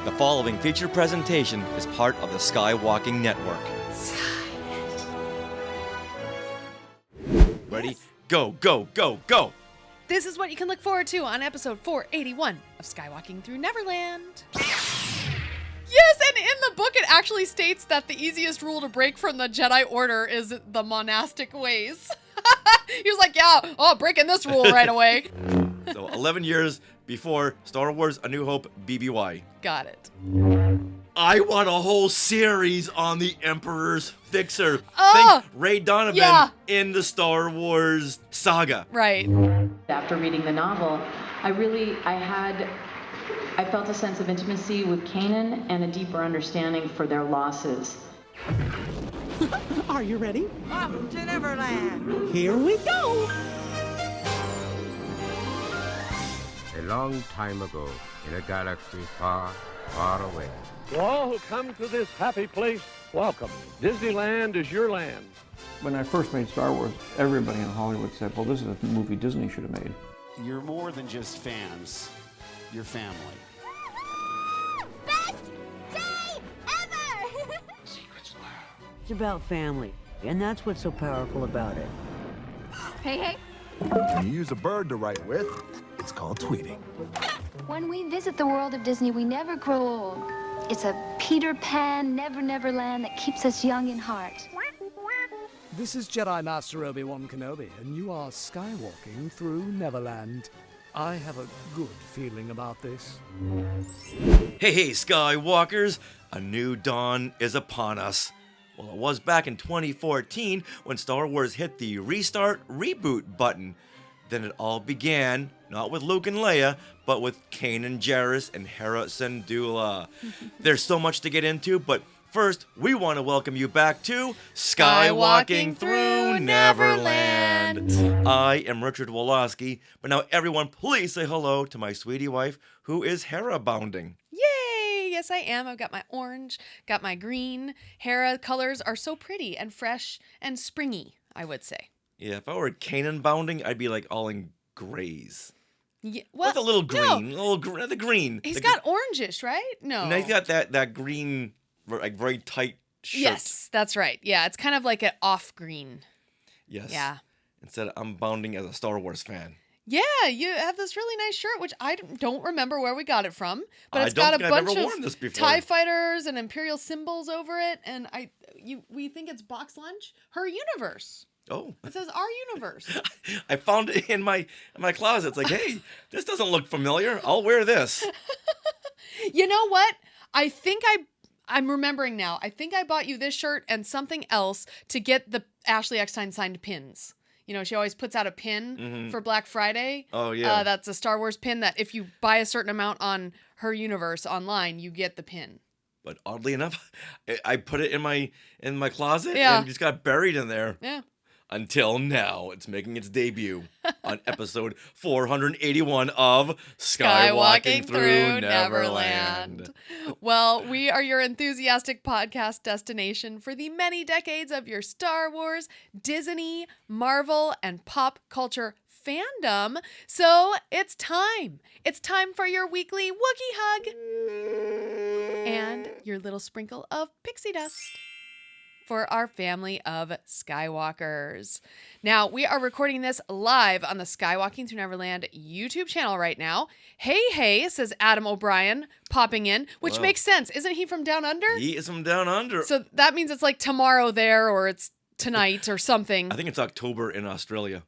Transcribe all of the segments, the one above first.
The following feature presentation is part of the Skywalking Network. Ready? Yes. Go, go, go, go! This is what you can look forward to on episode 481 of Skywalking Through Neverland. Yes, and in the book it actually states that the easiest rule to break from the Jedi Order is the monastic ways. He was like, yeah, breaking this rule right away. So 11 years before Star Wars A New Hope BBY. Got it. I want a whole series on the Emperor's Fixer. Oh, Think Ray Donovan in the Star Wars saga. Right. After reading the novel, I felt a sense of intimacy with Kanan and a deeper understanding for their losses. Are you ready? Off to Neverland! Here we go! A long time ago, in a galaxy far, far away. To all who come to this happy place, welcome. Disneyland is your land. When I first made Star Wars, everybody in Hollywood said, well, this is a movie Disney should have made. You're more than just fans. You're family. Best day ever! Secrets love. It's about family, and that's what's so powerful about it. Hey. When you use a bird to write with, it's called tweeting. When we visit the world of Disney, we never grow old. It's a Peter Pan, Never land that keeps us young in heart. This is Jedi Master Obi-Wan Kenobi, and you are skywalking through Neverland. I have a good feeling about this. Hey, Skywalkers! A new dawn is upon us. Well, it was back in 2014 when Star Wars hit the restart reboot button. Then it all began, not with Luke and Leia, but with Kanan, Jarrus, and Hera Syndulla. There's so much to get into, but first, we want to welcome you back to Skywalking Through Neverland. I am Richard Woloski, but now everyone please say hello to my sweetie wife, who is Hera bounding. Yay! Yes, I am. I've got my orange, got my green. Hera colors are so pretty and fresh and springy, I would say. Yeah, if I were Kanan bounding, I'd be like all in grays. Yeah, well, with a little green, no. the green. He's got orangish, right? No. No, he's got that green, like very tight shirt. Yes, that's right. Yeah, it's kind of like an off green. Yes. Yeah. Instead, I'm bounding as a Star Wars fan. Yeah, you have this really nice shirt, which I don't remember where we got it from, but it's I got a bunch I've never of worn this before. TIE fighters and Imperial symbols over it, and we think it's box lunch. Her universe. Oh. It says our universe. I found it in my closet. It's like, hey, this doesn't look familiar. I'll wear this. You know what? I think I'm remembering now. I think I bought you this shirt and something else to get the Ashley Eckstein signed pins. You know, she always puts out a pin for Black Friday. Oh, yeah. That's a Star Wars pin that if you buy a certain amount on her universe online, you get the pin. But oddly enough, I put it in my closet and it just got buried in there. Yeah. Until now, it's making its debut on episode 481 of Skywalking Through Neverland. Well, we are your enthusiastic podcast destination for the many decades of your Star Wars, Disney, Marvel, and pop culture fandom. So it's time. It's time for your weekly Wookiee hug and your little sprinkle of pixie dust for our family of Skywalkers. Now, we are recording this live on the Skywalking Through Neverland YouTube channel right now. Hey, says Adam O'Brien, popping in, which makes sense. Isn't he from Down Under? He is from Down Under. So that means it's like tomorrow there, or it's tonight or something. I think it's October in Australia.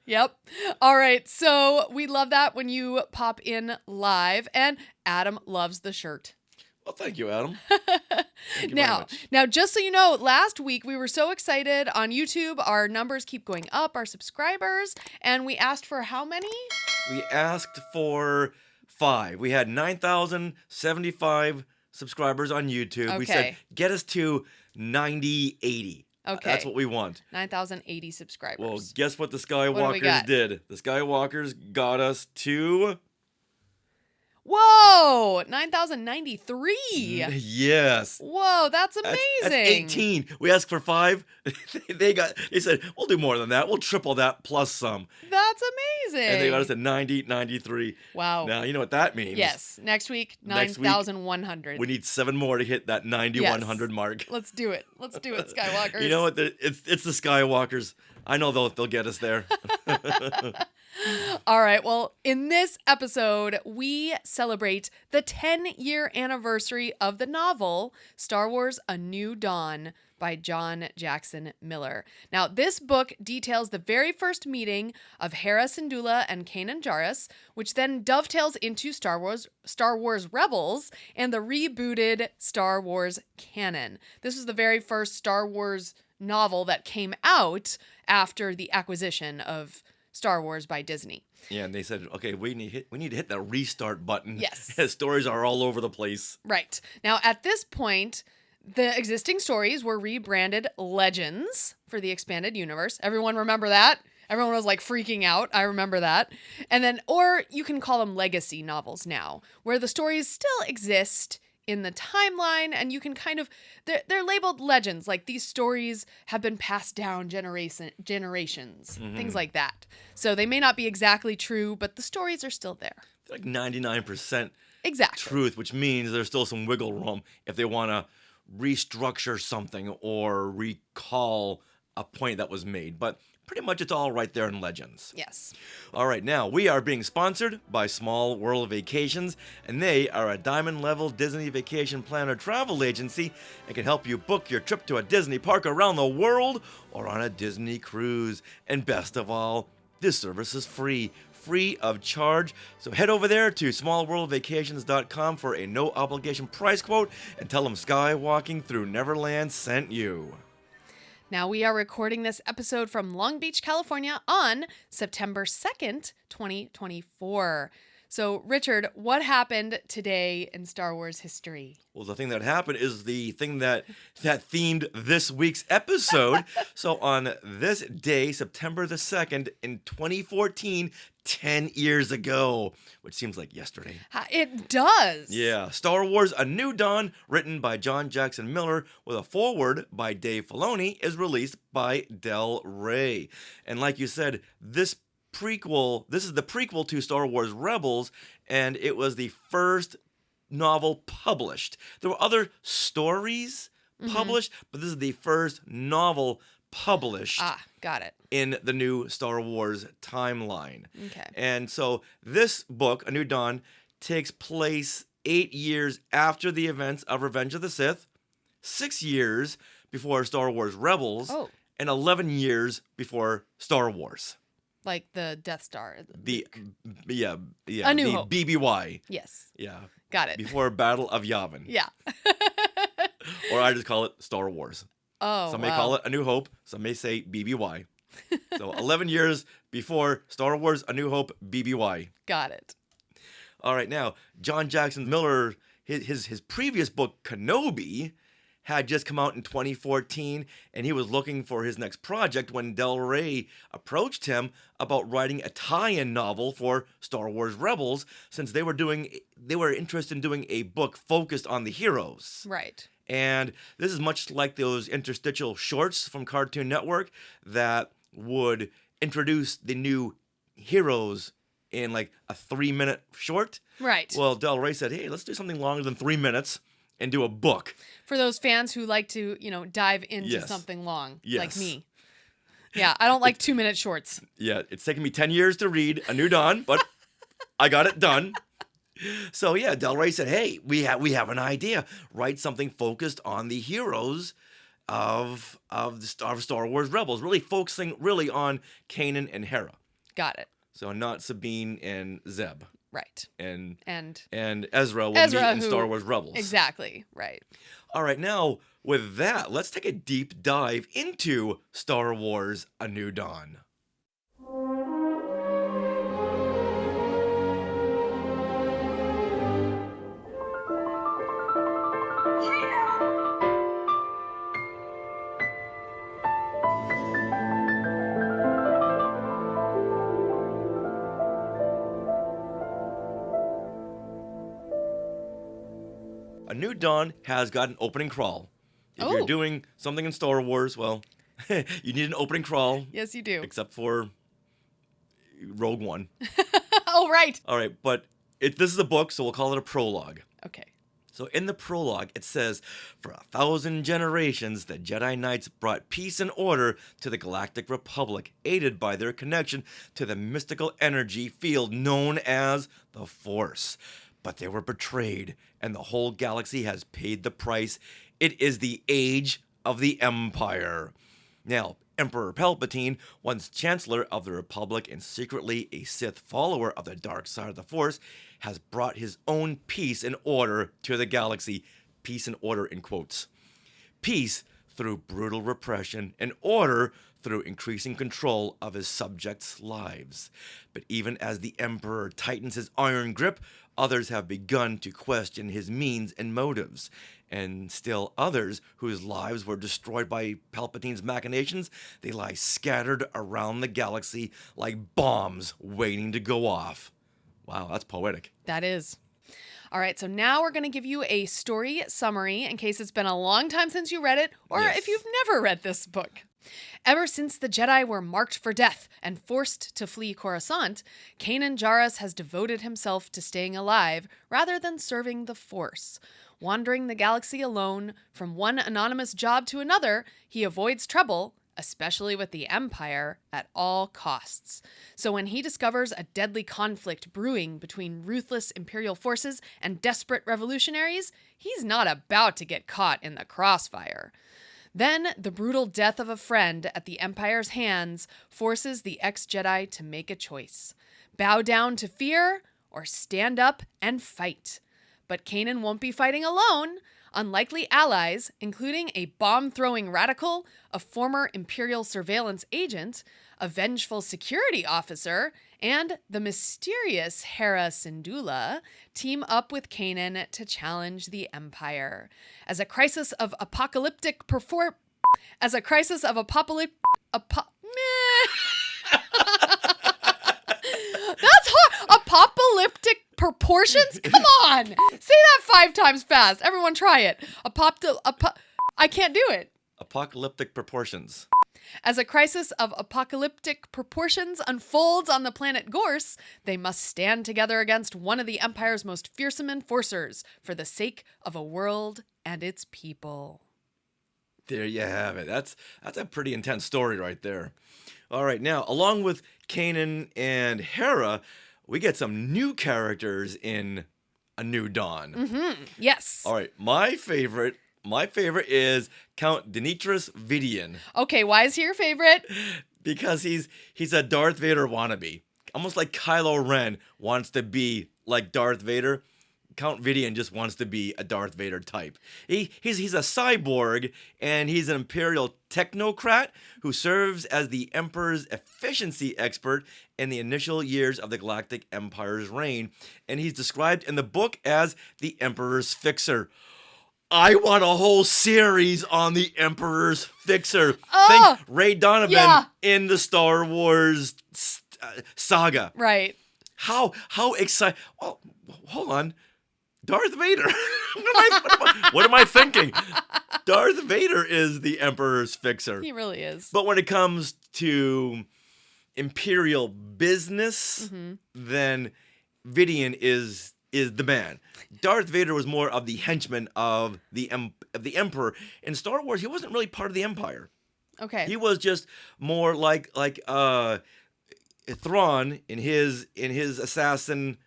Yep. All right. So we love that when you pop in live, and Adam loves the shirt. Well, thank you, Adam. Thank you very much. Now, just so you know, last week we were so excited on YouTube. Our numbers keep going up, our subscribers, and we asked for how many? We asked for 5. We had 9,075 subscribers on YouTube. Okay. We said, get us to 9080. Okay. That's what we want. 9,080 subscribers. Well, guess what the What do we Skywalkers got? did? The Skywalkers got us to Whoa, 9,093. Yes. Whoa, that's amazing. That's 18. We asked for 5. They said, we'll do more than that. We'll triple that plus some. That's amazing. And they got us at 90, 93. Wow. Now, you know what that means. Yes. Next week, 9,100. We need 7 more to hit that 9,100 mark. Let's do it. Let's do it, Skywalkers. You know what? It's the Skywalkers. I know they'll get us there. All right. Well, in this episode, we celebrate the 10-year anniversary of the novel Star Wars: A New Dawn by John Jackson Miller. Now, this book details the very first meeting of Hera, Syndulla, and Kanan Jarrus, which then dovetails into Star Wars Rebels and the rebooted Star Wars canon. This was the very first Star Wars novel that came out after the acquisition of Star Wars by Disney. Yeah, and they said, okay, we need to hit that restart button. Yes. Stories are all over the place. Right. Now, at this point, the existing stories were rebranded Legends for the expanded universe. Everyone remember that? Everyone was like freaking out. I remember that. And then, or you can call them legacy novels now, where the stories still exist in the timeline, and you can kind of, they're labeled legends, like these stories have been passed down generations, things like that. So they may not be exactly true, but the stories are still there. It's like 99% exactly truth, which means there's still some wiggle room if they want to restructure something or recall a point that was made. But pretty much it's all right there in Legends. Yes. All right, now we are being sponsored by Small World Vacations, and they are a diamond-level Disney vacation planner travel agency and can help you book your trip to a Disney park around the world or on a Disney cruise. And best of all, this service is free of charge. So head over there to smallworldvacations.com for a no-obligation price quote and tell them Skywalking Through Neverland sent you. Now, we are recording this episode from Long Beach, California on September 2nd, 2024. So, Richard, what happened today in Star Wars history? Well, the thing that happened is the thing that themed this week's episode. So on this day, September the 2nd, in 2014, 10 years ago, which seems like yesterday. It does. Yeah, Star Wars: A New Dawn, written by John Jackson Miller with a foreword by Dave Filoni, is released by Del Rey. And like you said, this is the prequel to Star Wars Rebels, and it was the first novel published. There were other stories published, but this is the first novel published. Got it. In the new Star Wars timeline. Okay. And so this book, A New Dawn, takes place 8 years after the events of Revenge of the Sith, 6 years before Star Wars Rebels, and 11 years before Star Wars. Like the Death Star. Yeah, A New Hope. BBY. Yes. Yeah. Got it. Before Battle of Yavin. Yeah. Or I just call it Star Wars. Oh, Some may call it A New Hope. Some may say BBY. So 11 years before Star Wars: A New Hope, BBY. Got it. All right, now, John Jackson Miller, his previous book, Kenobi, had just come out in 2014, and he was looking for his next project when Del Rey approached him about writing a tie-in novel for Star Wars Rebels, since they were interested in doing a book focused on the heroes. Right. And this is much like those interstitial shorts from Cartoon Network that would introduce the new heroes in like a 3-minute short. Right. Well, Del Rey said, hey, let's do something longer than 3 minutes and do a book. For those fans who like to, dive into something long, like me. Yeah, I don't like 2-minute shorts. Yeah, it's taken me 10 years to read A New Dawn, but I got it done. So yeah, Del Rey said, hey, we have an idea. Write something focused on the heroes of Star Wars Rebels, really focusing on Kanan and Hera. Got it. So not Sabine and Zeb. Right. And Ezra will meet in Star Wars Rebels. Exactly, right. All right, now with that, let's take a deep dive into Star Wars: A New Dawn. A New Dawn has got an opening crawl. If you're doing something in Star Wars, well, you need an opening crawl. Yes, you do. Except for Rogue One. Oh, right. All right, but this is a book, so we'll call it a prologue. Okay. So in the prologue, it says, for 1,000 generations, the Jedi Knights brought peace and order to the Galactic Republic, aided by their connection to the mystical energy field known as the Force. But they were betrayed, and the whole galaxy has paid the price. It is the age of the Empire. Now, Emperor Palpatine, once Chancellor of the Republic and secretly a Sith follower of the dark side of the Force, has brought his own peace and order to the galaxy. Peace and order in quotes. Peace through brutal repression and order through increasing control of his subjects' lives. But even as the Emperor tightens his iron grip, others have begun to question his means and motives. And still others, whose lives were destroyed by Palpatine's machinations, they lie scattered around the galaxy like bombs waiting to go off. Wow, that's poetic. That is. All right, so now we're going to give you a story summary in case it's been a long time since you read it, or if you've never read this book. Ever since the Jedi were marked for death and forced to flee Coruscant, Kanan Jarrus has devoted himself to staying alive rather than serving the Force. Wandering the galaxy alone, from one anonymous job to another, he avoids trouble, especially with the Empire, at all costs. So when he discovers a deadly conflict brewing between ruthless Imperial forces and desperate revolutionaries, he's not about to get caught in the crossfire. Then, the brutal death of a friend at the Empire's hands forces the ex-Jedi to make a choice. Bow down to fear, or stand up and fight. But Kanan won't be fighting alone. Unlikely allies, including a bomb-throwing radical, a former Imperial surveillance agent, a vengeful security officer, and the mysterious Hera Syndulla, team up with Kanan to challenge the Empire. As a crisis of apocalyptic That's hard. Apocalyptic proportions? Come on. Say that 5 times fast. Everyone try it. I can't do it. Apocalyptic proportions. As a crisis of apocalyptic proportions unfolds on the planet Gorse, they must stand together against one of the Empire's most fearsome enforcers for the sake of a world and its people. There you have it. That's a pretty intense story right there. All right, now, along with Kanan and Hera, we get some new characters in A New Dawn. Mm-hmm. Yes. All right, my favorite is Count Dimitris Vidian. Okay, why is he your favorite? Because he's a Darth Vader wannabe. Almost like Kylo Ren wants to be like Darth Vader. Count Vidian just wants to be a Darth Vader type. He's a cyborg, and he's an Imperial technocrat who serves as the Emperor's efficiency expert in the initial years of the Galactic Empire's reign, and he's described in the book as the Emperor's fixer. I want a whole series on the Emperor's fixer. Think Ray Donovan in the Star Wars saga. Right. How exciting. Well, hold on. Darth Vader. What am I thinking? Darth Vader is the Emperor's fixer. He really is. But when it comes to Imperial business, then Vidian is the man. Darth Vader was more of the henchman of the Emperor. In Star Wars, he wasn't really part of the Empire. Okay. He was just more like Thrawn in his assassin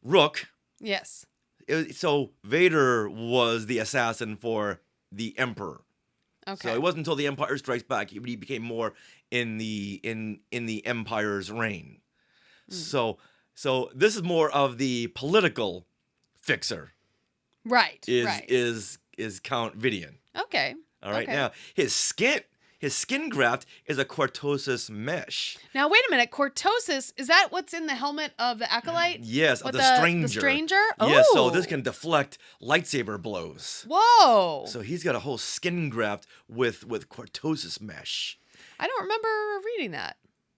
Rook. Yes. So Vader was the assassin for the Emperor. Okay. So it wasn't until the Empire Strikes Back he became more in the Empire's reign. So this is more of the political fixer. Right. Is Count Vidian. Okay. All right. Okay. Now his skin graft is a cortosis mesh. Now wait a minute. Cortosis, is that what's in the helmet of the acolyte? Yes, With the stranger. The stranger? Oh. Yes, so this can deflect lightsaber blows. Whoa. So he's got a whole skin graft with cortosis mesh. I don't remember reading that.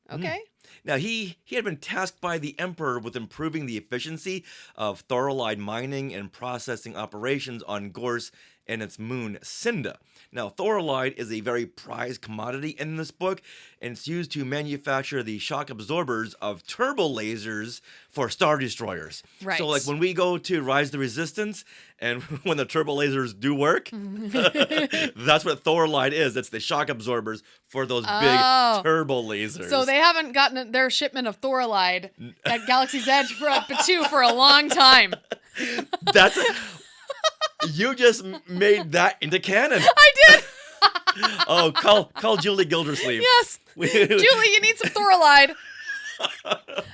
Okay. Now, he had been tasked by the Emperor with improving the efficiency of thorolide mining and processing operations on Gorse and its moon, Syndulla. Now, thorolide is a very prized commodity in this book, and it's used to manufacture the shock absorbers of turbo lasers for Star Destroyers. Right. So, like, when we go to Rise the Resistance, and when the turbo lasers do work, that's what thorolide is. It's the shock absorbers for those big turbo lasers. So they haven't gotten their shipment of thorolide at Galaxy's Edge for a long time. That's you just made that into canon. I did. Oh, call Julie Gildersleeve. Yes. Julie, you need some thorolide.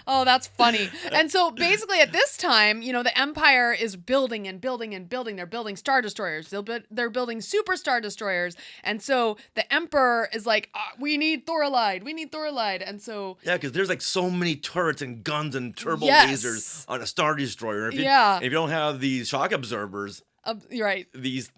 Oh, that's funny. And so basically at this time, the Empire is building and building and building. They're building Star Destroyers. They're building Super Star Destroyers. And so the Emperor is like, we need thorolide. We need thorolide. And so... Yeah, because there's like so many turrets and guns and turbo lasers on a Star Destroyer. If you don't have these shock absorbers... you're right. These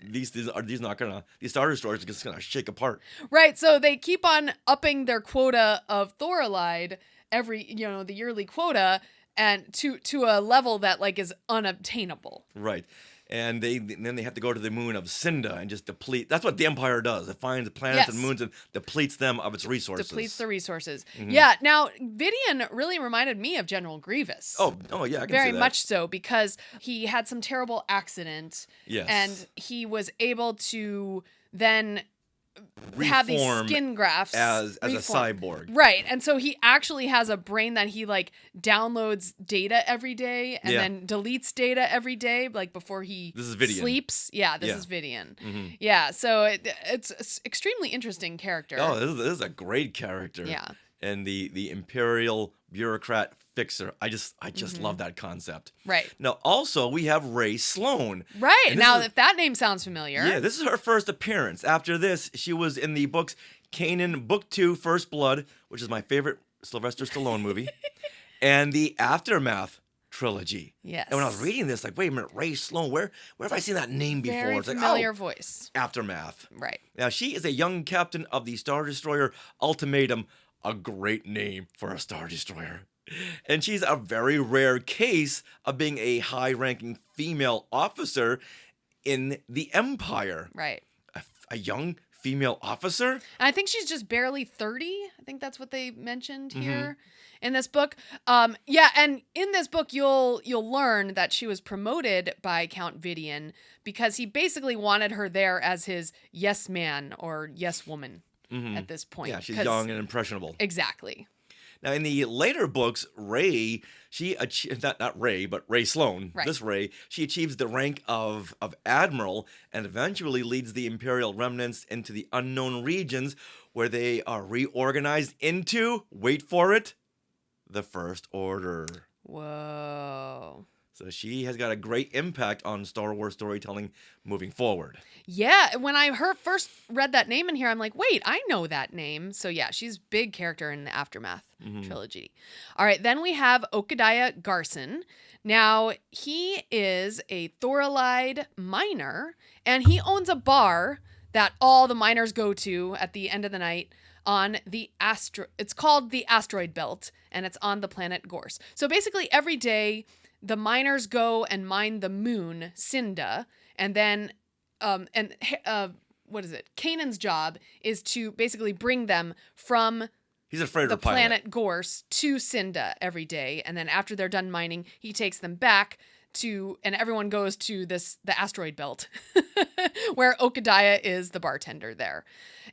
Star Destroyers are just gonna shake apart. Right. So they keep on upping their quota of thorolide every, the yearly quota, and to a level that like is unobtainable. Right. And then they have to go to the moon of Syndulla and just deplete. That's what the Empire does. It finds planets and moons and depletes them of its resources. Depletes the resources. Mm-hmm. Yeah. Now, Vidian really reminded me of General Grievous. Oh yeah, I can very see that. much so, because he had some terrible accident. Yes. And he was able to then have these skin grafts as a cyborg. Right. And so he actually has a brain that he like downloads data every day and then deletes data every day, like before he sleeps. Yeah, this is Vidian. Mm-hmm. Yeah, so it's extremely interesting character. Oh, this is a great character. Yeah. And the Imperial bureaucrat fixer. I just love that concept. Right. Now, also, we have Ray Sloan. Right. Now, if that name sounds familiar. Yeah, this is her first appearance. After this, she was in the books Kanan, Book 2, First Blood, which is my favorite Sylvester Stallone movie, and the Aftermath trilogy. Yes. And when I was reading this, like, wait a minute, Ray Sloan, where have I seen that name before? Very it's familiar like, voice. Aftermath. Right. Now, she is a young captain of the Star Destroyer Ultimatum, a great name for a Star Destroyer. And she's a very rare case of being a high-ranking female officer in the Empire. Right. A young female officer? And I think she's just barely 30. I think that's what they mentioned here in this book. And in this book, you'll learn that she was promoted by Count Vidian because he basically wanted her there as his yes man or yes woman at this point. Yeah, she's young and impressionable. Exactly. Now, in the later books, Ray, not Ray, but Ray Sloan, this Ray, she achieves the rank of admiral and eventually leads the Imperial remnants into the unknown regions where they are reorganized into, wait for it, the First Order. Whoa. So she has got a great impact on Star Wars storytelling moving forward. Yeah, when I first read that name in here, I'm like, wait, I know that name. So yeah, she's a big character in the Aftermath trilogy. All right, then we have Okadiah Garson. Now, he is a thorolide miner, and he owns a bar that all the miners go to at the end of the night on the it's called the Asteroid Belt, and it's on the planet Gorse. So basically every day the miners go and mine the moon, Syndulla, and then, Kanan's job is to basically bring them from the planet Gorse to Syndulla every day, and then after they're done mining, he takes them back and everyone goes to the asteroid belt, where Okadiah is the bartender there.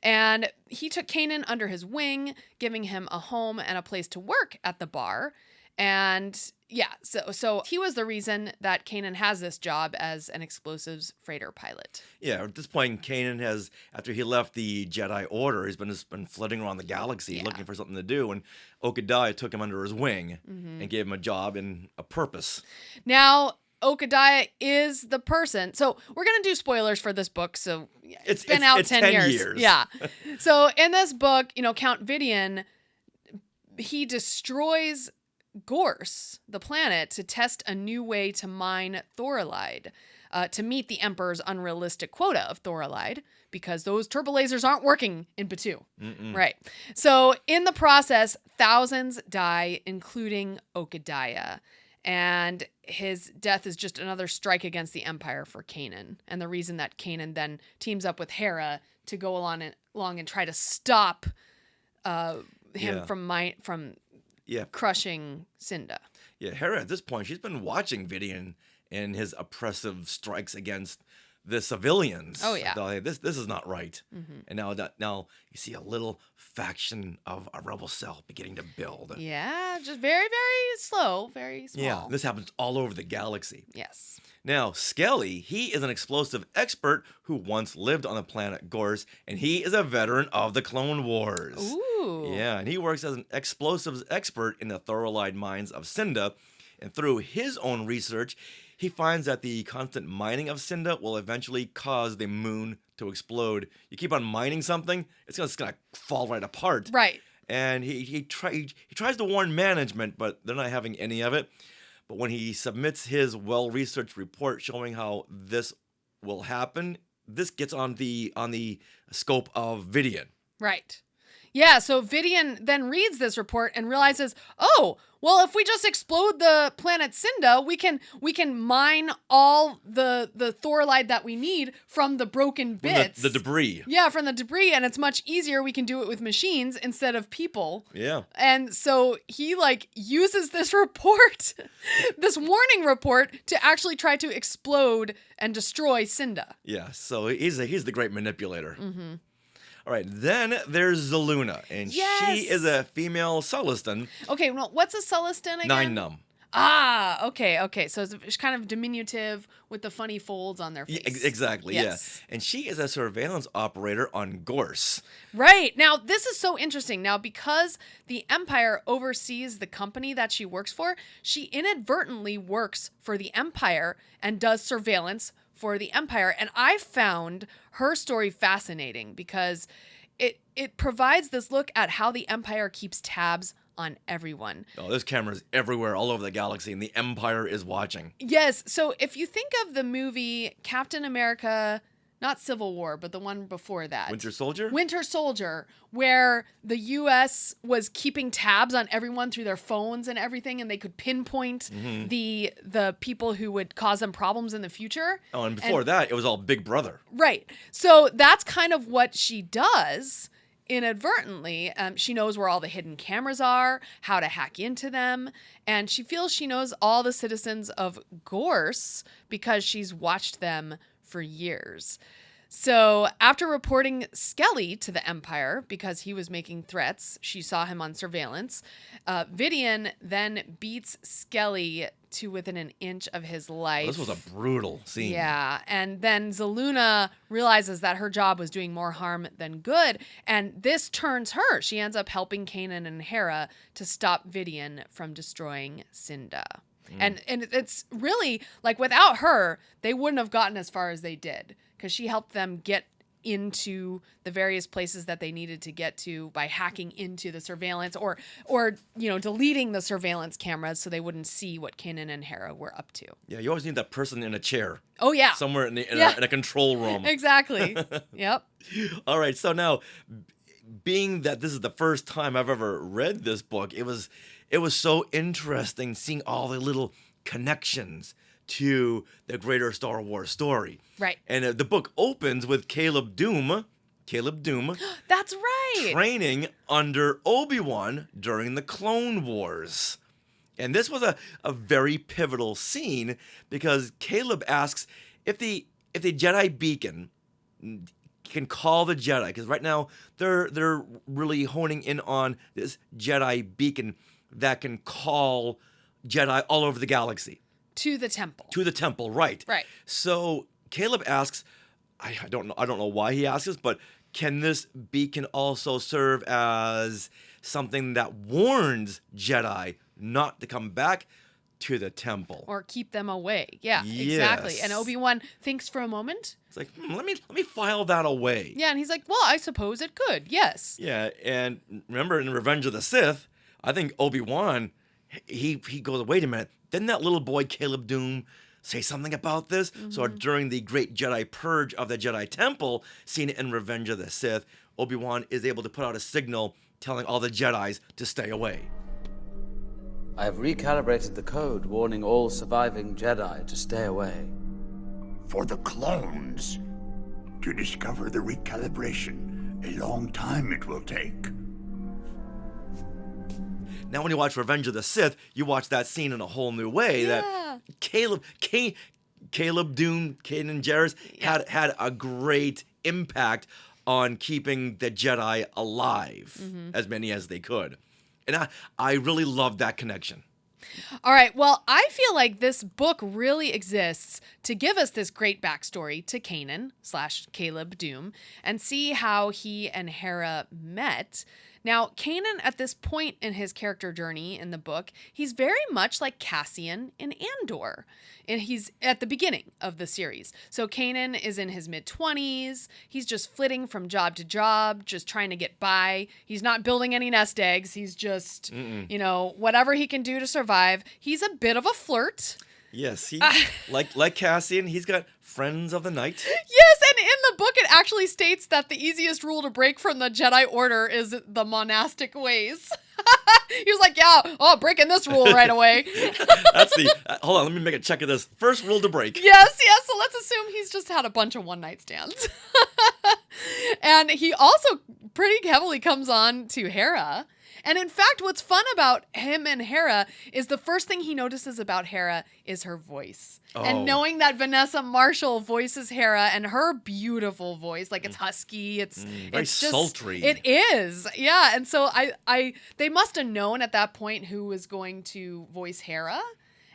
And he took Kanan under his wing, giving him a home and a place to work at the bar. And yeah, so he was the reason that Kanan has this job as an explosives freighter pilot. Yeah, at this point, Kanan has, after he left the Jedi Order, he's been flitting around the galaxy looking for something to do, and Okadiah took him under his wing and gave him a job and a purpose. Now, Okadiah is the person. So we're going to do spoilers for this book. So it's been out 10 years. Yeah. So in this book, Count Vidian, he destroys Gorse, the planet, to test a new way to mine thorolide to meet the Emperor's unrealistic quota of thorolide, because those turbolasers aren't working in Batu. Right. So in the process, thousands die, including Okadiah. And his death is just another strike against the Empire for Kanan. And the reason that Kanan then teams up with Hera to go along and try to stop him from crushing Syndulla. Yeah, Hera at this point, she's been watching Vidian and his oppressive strikes against the civilians. Oh yeah, this is not right. And now you see a little faction of a rebel cell beginning to build. Yeah, just very, very slow, very small. Yeah, this happens all over the galaxy. Yes. Now, Skelly, he is an explosive expert who once lived on the planet Gorse, and he is a veteran of the Clone Wars. Ooh. Yeah, and he works as an explosives expert in the thorolide mines of Syndulla, and through his own research, he finds that the constant mining of Syndulla will eventually cause the moon to explode. You keep on mining something, it's just gonna fall right apart. Right. And he tries to warn management, but they're not having any of it. But when he submits his well-researched report showing how this will happen, this gets on the scope of Vidian. Right. Yeah, so Vidian then reads this report and realizes, oh, well, if we just explode the planet Syndulla, we can mine all the thorolide that we need from the broken bits. The debris. Yeah, from the debris, and it's much easier. We can do it with machines instead of people. Yeah. And so he uses this report, this warning report, to actually try to explode and destroy Syndulla. Yeah, so he's the great manipulator. All right, then there's Zaluna, and she is a female Sullustan. Okay, well, what's a Sullustan again? 9 Num. Ah, okay. So it's kind of diminutive with the funny folds on their face. Yeah, exactly, yes. Yeah. And she is a surveillance operator on Gorse. Right. Now, this is so interesting. Now, because the Empire oversees the company that she works for, she inadvertently works for the Empire and does surveillance for the Empire. And I found her story fascinating because it provides this look at how the Empire keeps tabs on everyone. Oh, there's cameras everywhere, all over the galaxy, and the Empire is watching. Yes. So if you think of the movie Captain America, not Civil War, but the one before that. Winter Soldier? Winter Soldier, where the U.S. was keeping tabs on everyone through their phones and everything, and they could pinpoint the people who would cause them problems in the future. Oh, and before that, it was all Big Brother. Right. So that's kind of what she does inadvertently. She knows where all the hidden cameras are, how to hack into them, and she feels she knows all the citizens of Gorse because she's watched them for years. So after reporting Skelly to the Empire because he was making threats, she saw him on surveillance, Vidian then beats Skelly to within an inch of his life. This was a brutal scene. Yeah, and then Zaluna realizes that her job was doing more harm than good, and this turns her. She ends up helping Kanan and Hera to stop Vidian from destroying Syndulla. And it's really, without her, they wouldn't have gotten as far as they did, because she helped them get into the various places that they needed to get to by hacking into the surveillance or deleting the surveillance cameras so they wouldn't see what Kanan and Hera were up to. Yeah, you always need that person in a chair. Oh, yeah. Somewhere in a control room. Exactly. Yep. All right, so now, being that this is the first time I've ever read this book, it was so interesting seeing all the little connections to the greater Star Wars story. Right. And the book opens with Caleb Doom. That's right. Training under Obi-Wan during the Clone Wars. And this was a very pivotal scene because Caleb asks if the Jedi beacon can call the Jedi, because right now they're really honing in on this Jedi beacon that can call Jedi all over the galaxy. To the temple, right. Right. So Caleb asks, I don't know why he asks this, but can this beacon also serve as something that warns Jedi not to come back to the temple? Or keep them away. Yeah, yes. Exactly. And Obi-Wan thinks for a moment. It's like, let me file that away. Yeah, and he's like, well, I suppose it could, yes. Yeah, and remember in Revenge of the Sith, I think Obi-Wan, he goes, wait a minute, didn't that little boy Caleb Doom say something about this? So during the great Jedi purge of the Jedi Temple, seen in Revenge of the Sith, Obi-Wan is able to put out a signal telling all the Jedis to stay away. I have recalibrated the code, warning all surviving Jedi to stay away. For the clones to discover the recalibration, a long time it will take. Now when you watch Revenge of the Sith, you watch that scene in a whole new way. Yeah. That Caleb Doom, Kanan, Jarrus had a great impact on keeping the Jedi alive, as many as they could. And I really loved that connection. All right. Well, I feel like this book really exists to give us this great backstory to Kanan / Caleb Doom and see how he and Hera met. Now, Kanan, at this point in his character journey in the book, he's very much like Cassian in Andor. And he's at the beginning of the series. So Kanan is in his mid-20s. He's just flitting from job to job, just trying to get by. He's not building any nest eggs. He's just, whatever he can do to survive. He's a bit of a flirt. Yes, he like Cassian, he's got friends of the night. Yes, and in the book it actually states that the easiest rule to break from the Jedi Order is the monastic ways. He was like, breaking this rule right away. That's hold on, let me make a check of this. First rule to break. Yes, so let's assume he's just had a bunch of one-night stands. And he also pretty heavily comes on to Hera. And in fact, what's fun about him and Hera is the first thing he notices about Hera is her voice. Oh. And knowing that Vanessa Marshall voices Hera and her beautiful voice, like it's husky, it's very it's just sultry. It is. Yeah. And so they must have known at that point who was going to voice Hera.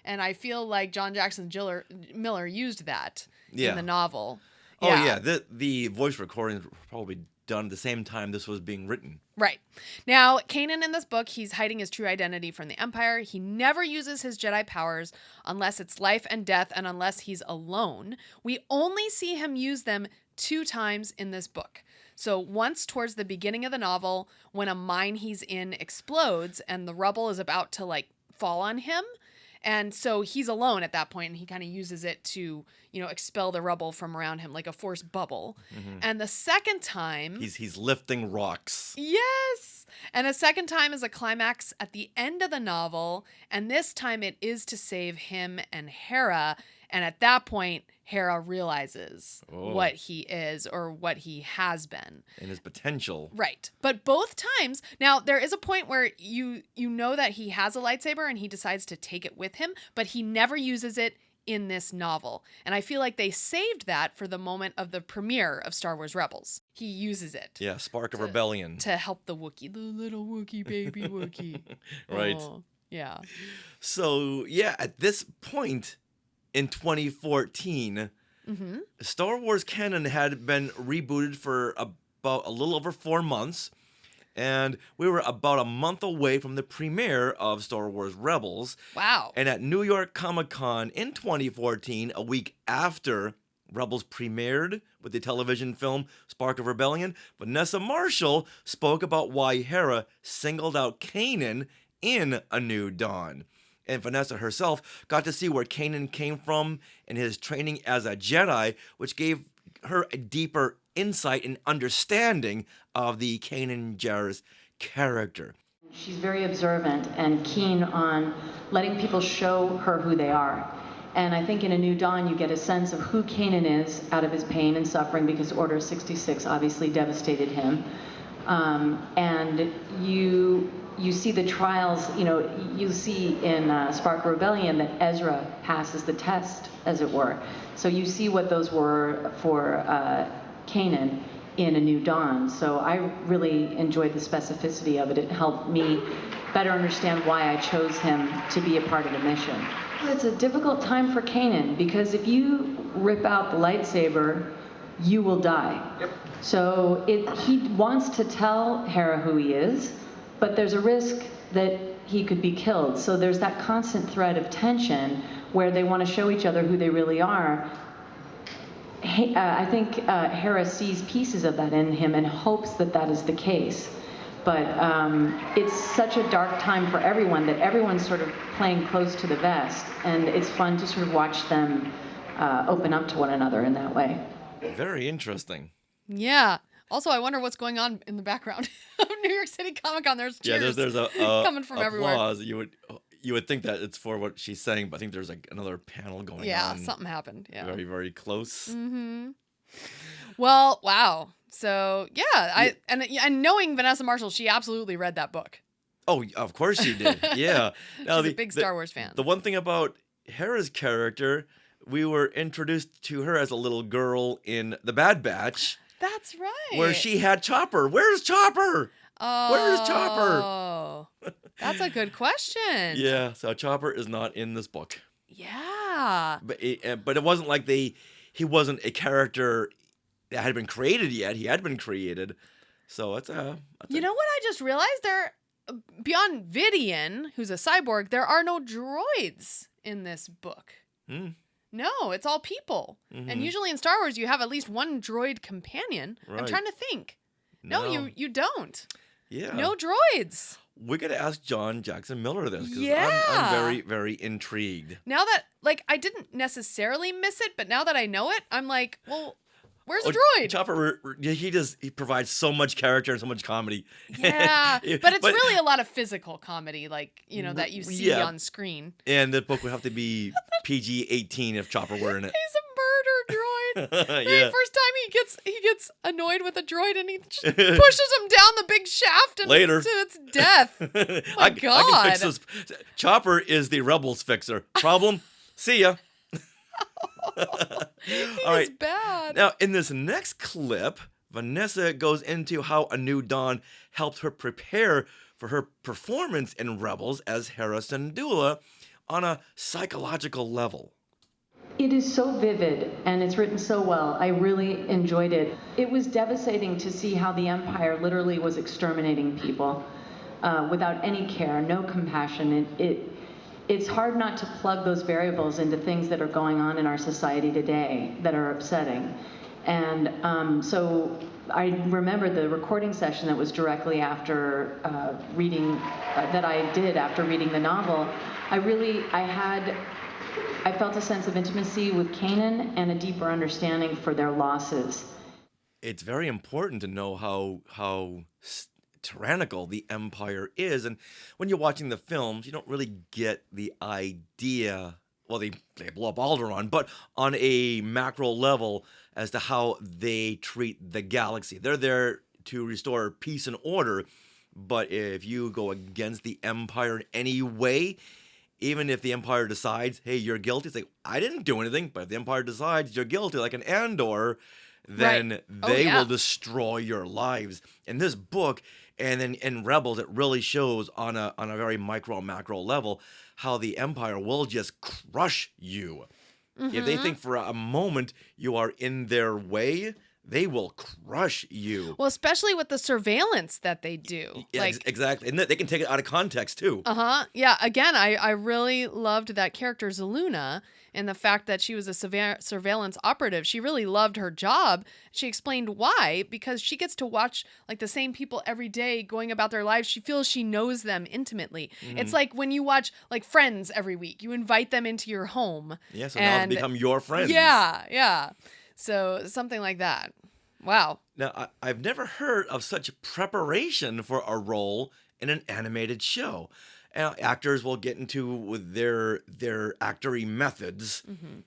And I feel like John Jackson Miller used that in the novel. Oh yeah. The voice recordings were probably done at the same time this was being written. Right. Now, Kanan in this book, he's hiding his true identity from the Empire. He never uses his Jedi powers unless it's life and death and unless he's alone. We only see him use them 2 times in this book. So once towards the beginning of the novel when a mine he's in explodes and the rubble is about to fall on him. And so he's alone at that point, and he kind of uses it to, expel the rubble from around him like a force bubble. Mm-hmm. And the second time... He's lifting rocks. Yes! And a second time is a climax at the end of the novel, and this time it is to save him and Hera. And at that point, Hera realizes what he is or what he has been. And his potential. Right. But both times, now there is a point where you know that he has a lightsaber and he decides to take it with him, but he never uses it in this novel. And I feel like they saved that for the moment of the premiere of Star Wars Rebels. He uses it. Yeah, spark of rebellion. To help the Wookiee, the little Wookiee, baby Wookiee. Right. Oh, yeah. So, yeah, at this point... In 2014, Star Wars canon had been rebooted for about a little over 4 months, and we were about a month away from the premiere of Star Wars Rebels. Wow. And at New York Comic Con in 2014, a week after Rebels premiered with the television film Spark of Rebellion, Vanessa Marshall spoke about why Hera singled out Kanan in A New Dawn. And Vanessa herself got to see where Kanan came from in his training as a Jedi, which gave her a deeper insight and understanding of the Kanan Jarrus character. She's very observant and keen on letting people show her who they are. And I think in A New Dawn, you get a sense of who Kanan is out of his pain and suffering, because Order 66 obviously devastated him. And you see the trials, you see in Spark of Rebellion that Ezra passes the test, as it were. So you see what those were for Kanan in A New Dawn. So I really enjoyed the specificity of it. It helped me better understand why I chose him to be a part of the mission. It's a difficult time for Kanan, because if you rip out the lightsaber, you will die. Yep. So he wants to tell Hera who he is, but there's a risk that he could be killed. So there's that constant thread of tension where they want to show each other who they really are. I think Hera sees pieces of that in him and hopes that that is the case. But it's such a dark time for everyone that everyone's sort of playing close to the vest, and it's fun to sort of watch them open up to one another in that way. Very interesting. Yeah. Also, I wonder what's going on in the background of New York City Comic Con. There's cheers there's a coming from everywhere. applause. You would think that it's for what she's saying, but I think there's like another panel going on. Yeah, something happened. Yeah. Very, very close. Mm-hmm. Well, wow. So yeah, and knowing Vanessa Marshall, she absolutely read that book. Oh, of course she did. Yeah. Now, She's a big Star Wars fan. The one thing about Hera's character, we were introduced to her as a little girl in The Bad Batch. That's right. Where she had Chopper. Where's Chopper? Oh, where's Chopper? Oh, that's a good question. Yeah, so Chopper is not in this book. Yeah. But it wasn't like he wasn't a character that had been created yet. He had been created. So You know what I just realized? Beyond Vidian, who's a cyborg, there are no droids in this book. No, it's all people. Mm-hmm. And usually in Star Wars, you have at least one droid companion. Right. I'm trying to think. No, you don't. Yeah. No droids. We got to ask John Jackson Miller this because Yeah. I'm very, very intrigued. Now that, I didn't necessarily miss it, but now that I know it, I'm like, well, where's the droid? Chopper, he provides so much character and so much comedy. Yeah, but it's really a lot of physical comedy, that you see on screen. And the book would have to be PG-18 if Chopper were in it. He's a murder droid. Yeah. First time he gets annoyed with a droid and he just pushes him down the big shaft and Later. to its death. My God. I can fix this. Chopper is the Rebels fixer. Problem? See ya. He's All right. bad. Now, in this next clip, Vanessa goes into how A New Dawn helped her prepare for her performance in Rebels as Hera Syndulla on a psychological level. It is so vivid and it's written so well. I really enjoyed it. It was devastating to see how the Empire literally was exterminating people without any care, no compassion. It's hard not to plug those variables into things that are going on in our society today that are upsetting. And so I remember the recording session that was directly after reading, that I did after reading the novel. I felt a sense of intimacy with Kanan and a deeper understanding for their losses. It's very important to know how tyrannical the Empire is, and when you're watching the films, you don't really get the idea. Well, they blow up Alderaan, but on a macro level as to how they treat the galaxy. They're there to restore peace and order, but if you go against the Empire in any way, even if the Empire decides, hey, you're guilty, it's like, I didn't do anything, but if the Empire decides you're guilty, like an Andor, then they will destroy your lives. In this book, and then in Rebels, it really shows on a very macro level how the Empire will just crush you. Mm-hmm. If they think for a moment you are in their way, they will crush you. Well, especially with the surveillance that they do. Yeah, exactly. And they can take it out of context, too. Uh-huh. Yeah, again, I really loved that character, Zaluna, and the fact that she was a surveillance operative. She really loved her job. She explained why, because she gets to watch the same people every day going about their lives. She feels she knows them intimately. Mm-hmm. It's like when you watch Friends every week. You invite them into your home. Yeah, so now they become your friends. Yeah. So something like that. Wow. Now, I've never heard of such preparation for a role in an animated show. Actors will get into with their actory methods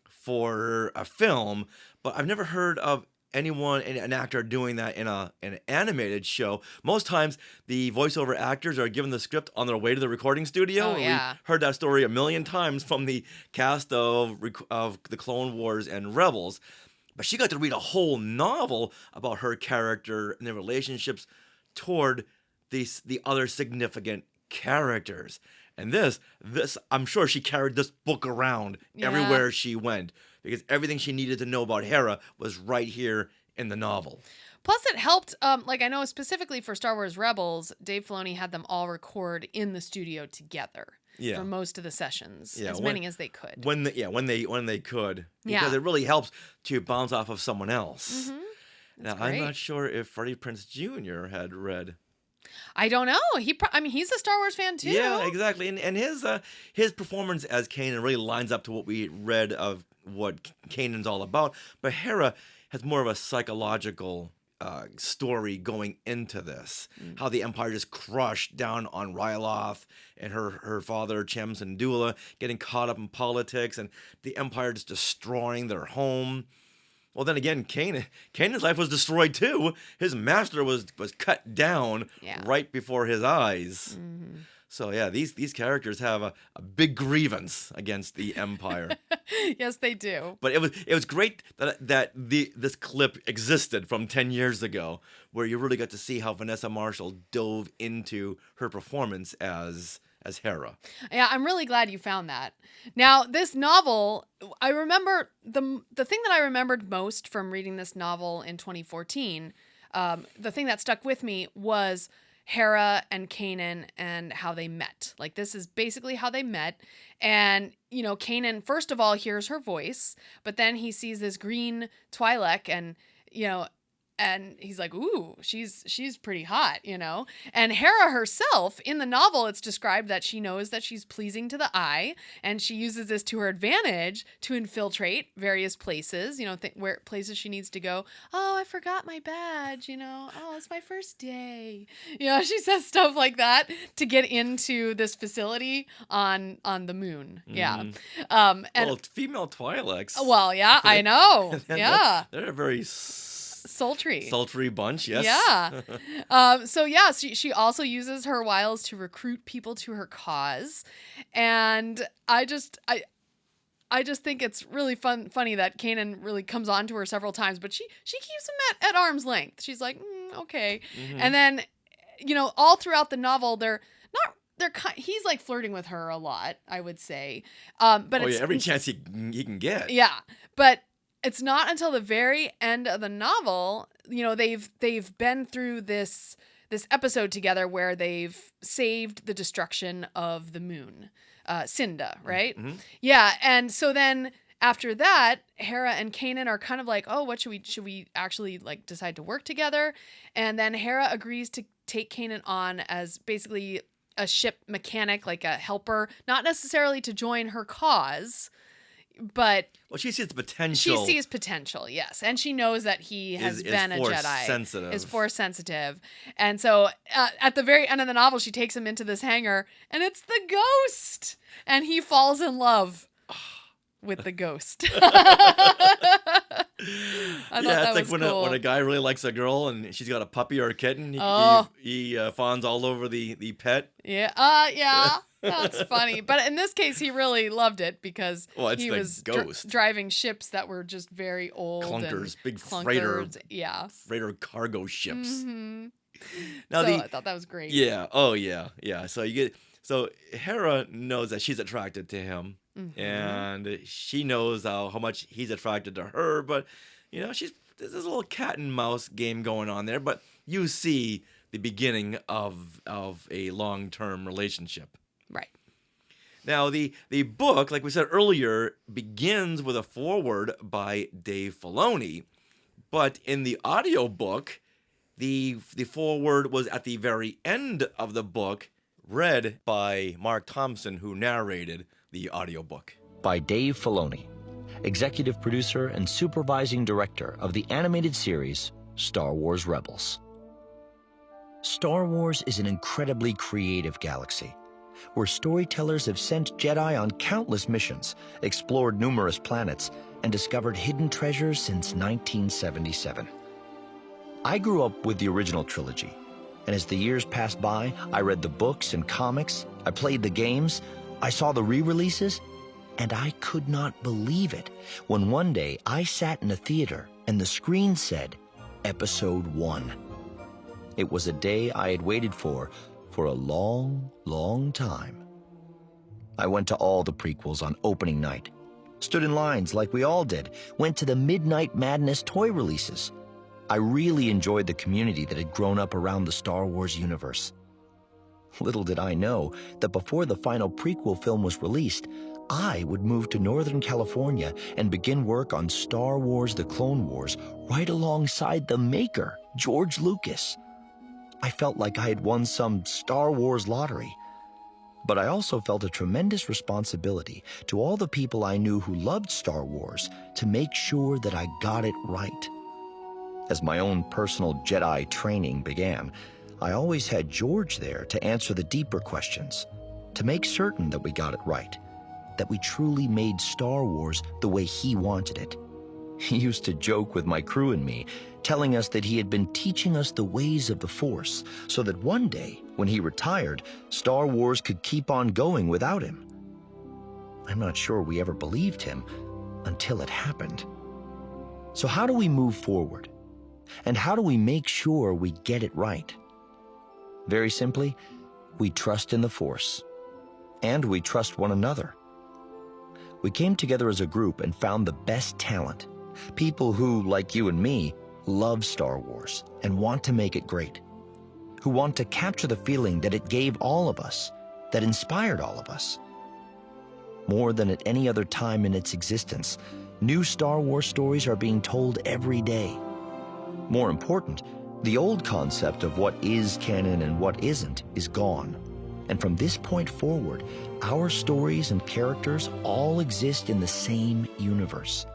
for a film, but I've never heard of an actor doing that in an animated show. Most times, the voiceover actors are given the script on their way to the recording studio. Oh, yeah. We've heard that story a million times from the cast of the Clone Wars and Rebels. But she got to read a whole novel about her character and the relationships toward the other significant characters. And this, I'm sure she carried this book around everywhere she went, because everything she needed to know about Hera was right here in the novel. Plus, it helped, I know specifically for Star Wars Rebels, Dave Filoni had them all record in the studio together. For most of the sessions, as many as they could. When they could, because it really helps to bounce off of someone else. Mm-hmm. Now, I'm not sure if Freddie Prinze Jr. had read I don't know. He's a Star Wars fan too. Yeah, exactly. And his performance as Kanan really lines up to what we read of what Kanan's all about. But Hera has more of a psychological story going into this. How the Empire just crushed down on Ryloth and her father, Syndulla, getting caught up in politics, and the Empire just destroying their home. Well, then again, Kanan's life was destroyed too. His master was cut down right before his eyes. Mm-hmm. So yeah, these characters have a big grievance against the Empire. Yes, they do. But it was great that this clip existed from 10 years ago, where you really got to see how Vanessa Marshall dove into her performance as Hera. Yeah, I'm really glad you found that. Now, this novel, I remember the thing that I remembered most from reading this novel in 2014, the thing that stuck with me was Hera and Kanan and how they met. Like, this is basically how they met. And, Kanan, first of all, hears her voice, but then he sees this green Twi'lek and he's like, ooh, she's pretty hot, And Hera herself, in the novel, it's described that she knows that she's pleasing to the eye, and she uses this to her advantage to infiltrate various places, where places she needs to go. Oh, I forgot my badge, Oh, it's my first day. She says stuff like that to get into this facility on the moon. Yeah. And female Twi'leks. Well, yeah, I know. Yeah. They're a very sultry bunch, yes. Yeah. She also uses her wiles to recruit people to her cause, and I just think it's really funny that Kanan really comes on to her several times, but she keeps him at arm's length. She's like, okay, and then all throughout the novel he's like flirting with her a lot, I would say. But every chance he can get. Yeah, but it's not until the very end of the novel, they've been through this episode together where they've saved the destruction of the moon, Syndulla, right? Mm-hmm. Yeah, and so then after that, Hera and Kanan are kind of like, oh, what should we actually like decide to work together? And then Hera agrees to take Kanan on as basically a ship mechanic, like a helper, not necessarily to join her cause. But she sees the potential. She sees potential, yes, and she knows that he has been a Jedi. Is force sensitive, and so at the very end of the novel, she takes him into this hangar, and it's the ghost, and he falls in love with the ghost. I thought that it's was like cool. when a guy really likes a girl and she's got a puppy or a kitten, he fawns all over the pet. Yeah, yeah. That's funny. But in this case, he really loved it because he was driving ships that were just very old. Clunkers, big clunkers, freighter cargo ships. Mm-hmm. Now I thought that was great. Yeah. Oh, yeah. Yeah. So Hera knows that she's attracted to him, and she knows how much he's attracted to her. But there's a little cat and mouse game going on there. But you see the beginning of a long-term relationship. Right. Now, the book, like we said earlier, begins with a foreword by Dave Filoni, but in the audiobook, the foreword was at the very end of the book, read by Mark Thompson, who narrated the audiobook. By Dave Filoni, executive producer and supervising director of the animated series Star Wars Rebels. Star Wars is an incredibly creative galaxy, where storytellers have sent Jedi on countless missions, explored numerous planets, and discovered hidden treasures since 1977. I grew up with the original trilogy, and as the years passed by, I read the books and comics, I played the games, I saw the re-releases, and I could not believe it when one day I sat in a theater and the screen said, Episode 1. It was a day I had waited for a long, long time. I went to all the prequels on opening night, stood in lines like we all did, went to the Midnight Madness toy releases. I really enjoyed the community that had grown up around the Star Wars universe. Little did I know that before the final prequel film was released, I would move to Northern California and begin work on Star Wars: The Clone Wars right alongside the maker, George Lucas. I felt like I had won some Star Wars lottery. But I also felt a tremendous responsibility to all the people I knew who loved Star Wars to make sure that I got it right. As my own personal Jedi training began, I always had George there to answer the deeper questions, to make certain that we got it right, that we truly made Star Wars the way he wanted it. He used to joke with my crew and me, telling us that he had been teaching us the ways of the Force, so that one day, when he retired, Star Wars could keep on going without him. I'm not sure we ever believed him until it happened. So how do we move forward? And how do we make sure we get it right? Very simply, we trust in the Force. And we trust one another. We came together as a group and found the best talent. People who, like you and me, love Star Wars and want to make it great. Who want to capture the feeling that it gave all of us, that inspired all of us. More than at any other time in its existence, new Star Wars stories are being told every day. More important, the old concept of what is canon and what isn't is gone. And from this point forward, our stories and characters all exist in the same universe.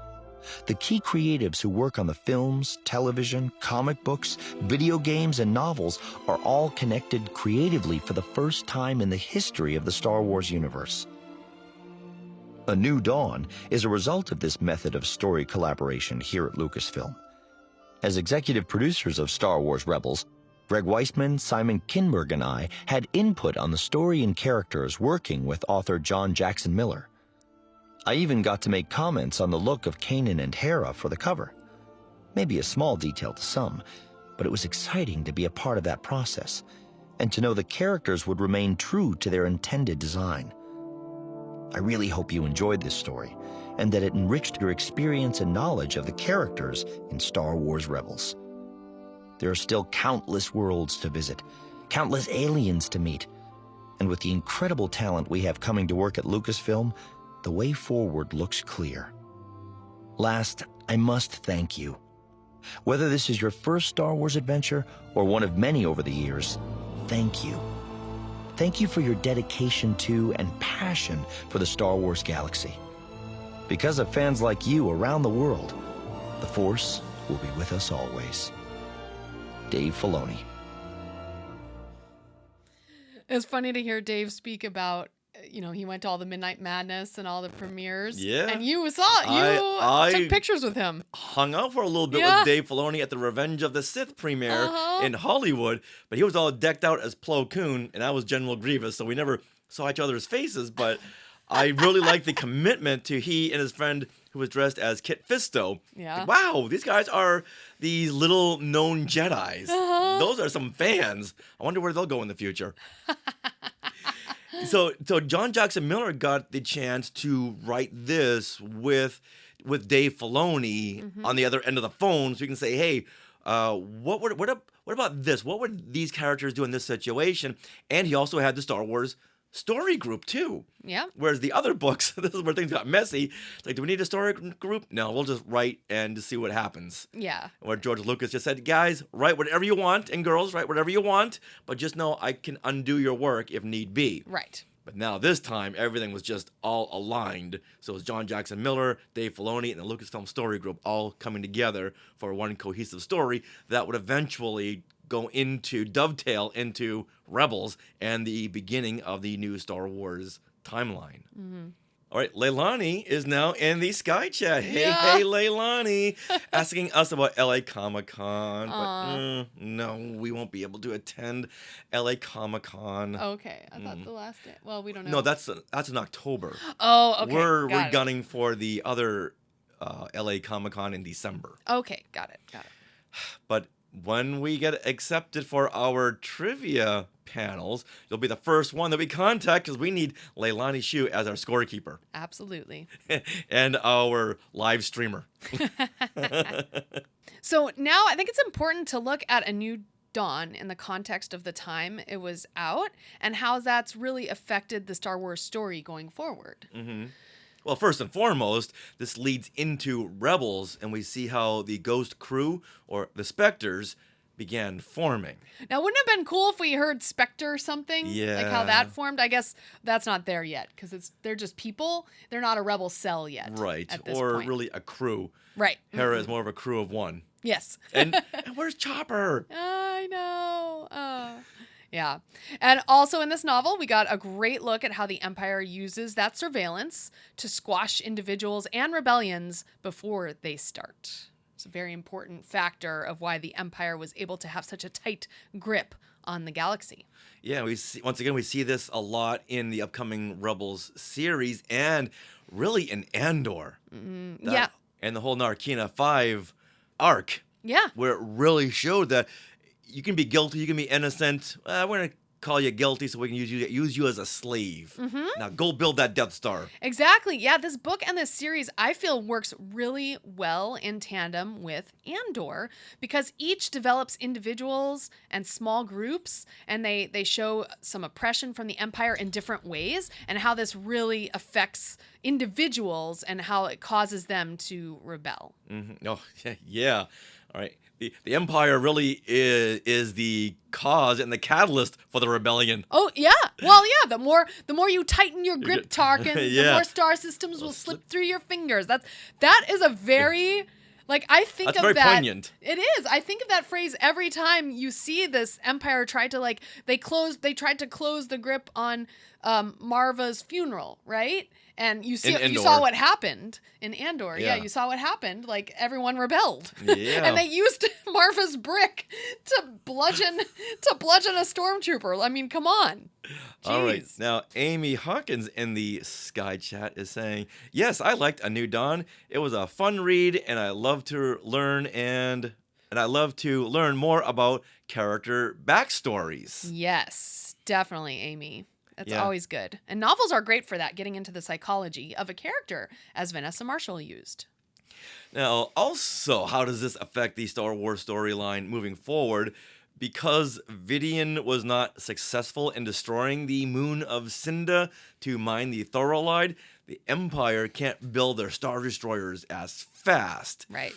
The key creatives who work on the films, television, comic books, video games, and novels are all connected creatively for the first time in the history of the Star Wars universe. A New Dawn is a result of this method of story collaboration here at Lucasfilm. As executive producers of Star Wars Rebels, Greg Weisman, Simon Kinberg, and I had input on the story and characters working with author John Jackson Miller. I even got to make comments on the look of Kanan and Hera for the cover. Maybe a small detail to some, but it was exciting to be a part of that process, and to know the characters would remain true to their intended design. I really hope you enjoyed this story, and that it enriched your experience and knowledge of the characters in Star Wars Rebels. There are still countless worlds to visit, countless aliens to meet, and with the incredible talent we have coming to work at Lucasfilm, the way forward looks clear. Last, I must thank you. Whether this is your first Star Wars adventure or one of many over the years, thank you. Thank you for your dedication to and passion for the Star Wars galaxy. Because of fans like you around the world, the Force will be with us always. Dave Filoni. It's funny to hear Dave speak about, he went to all the Midnight Madness and all the premieres. Yeah. And you took pictures with him. Hung out for a little bit with Dave Filoni at the Revenge of the Sith premiere in Hollywood, but he was all decked out as Plo Koon, and I was General Grievous, so we never saw each other's faces, but I really liked the commitment to he and his friend who was dressed as Kit Fisto. Yeah. Like, wow, these guys are these little known Jedis. Those are some fans. I wonder where they'll go in the future. So John Jackson Miller got the chance to write this with Dave Filoni on the other end of the phone, so you can say, hey, what about this? What would these characters do in this situation? And he also had the Star Wars story group too. Yeah. Whereas the other books, this is where things got messy. It's like, do we need a story group? No, we'll just write and just see what happens. Yeah. Where George Lucas just said, guys, write whatever you want, and girls, write whatever you want, but just know I can undo your work if need be. Right. But now this time, everything was just all aligned. So it was John Jackson Miller, Dave Filoni, and the Lucasfilm Story Group all coming together for one cohesive story that would eventually dovetail into Rebels and the beginning of the new Star Wars timeline. Mm-hmm. All right, Leilani is now in the Sky Chat. Hey, Leilani, asking us about LA Comic-Con. But no, we won't be able to attend LA Comic-Con. Okay, I thought the last day. Well, we don't know. No, that's in October. Oh, okay. We're gunning for the other LA Comic-Con in December. Okay, got it. But when we get accepted for our trivia panels, you'll be the first one that we contact because we need Leilani Shu as our scorekeeper. Absolutely. And our live streamer. So now I think it's important to look at A New Dawn in the context of the time it was out and how that's really affected the Star Wars story going forward. Mm-hmm. Well, first and foremost, this leads into Rebels, and we see how the Ghost crew, or the Spectres, began forming. Now, wouldn't it have been cool if we heard Spectre something? Yeah. Like how that formed? I guess that's not there yet because they're just people. They're not a rebel cell yet. Right. At this Or point. really a crew. Right. Hera is more of a crew of one. Yes. And where's Chopper? I know. Yeah. And also in this novel, we got a great look at how the Empire uses that surveillance to squash individuals and rebellions before they start. It's a very important factor of why the Empire was able to have such a tight grip on the galaxy. Yeah, we see this a lot in the upcoming Rebels series and really in Andor. Yeah. And the whole Narkina 5 arc. Yeah. Where it really showed that you can be guilty, you can be innocent. We're going to call you guilty so we can use you as a slave. Now go build that Death Star. Exactly. Yeah, this book and this series, I feel, works really well in tandem with Andor because each develops individuals and small groups, and they show some oppression from the Empire in different ways and how this really affects individuals and how it causes them to rebel. Oh, yeah. All right. The Empire really is the cause and the catalyst for the rebellion. Oh, yeah. Well, yeah, the more you tighten your grip, Tarkin, Yeah. the more star systems will slip through your fingers. That is a very... Like, I think That's of very that. poignant. It is. I think of that phrase every time you see this Empire try to, they tried to close the grip on Marva's funeral, right? And you saw what happened in Andor. Yeah, you saw what happened. Like, everyone rebelled. Yeah. And they used Marva's brick to bludgeon a stormtrooper. I mean, come on. Jeez. All right. Now, Amy Hawkins in the Sky Chat is saying, yes, I liked A New Dawn. It was a fun read, and I love to learn more about character backstories. Yes, definitely, Amy. That's Yeah. always good. And novels are great for that, getting into the psychology of a character, as Vanessa Marshall used. Now, also, how does this affect the Star Wars storyline moving forward? Because Vidian was not successful in destroying the moon of Syndulla to mine the Thorolide, the Empire can't build their Star Destroyers as fast. Right.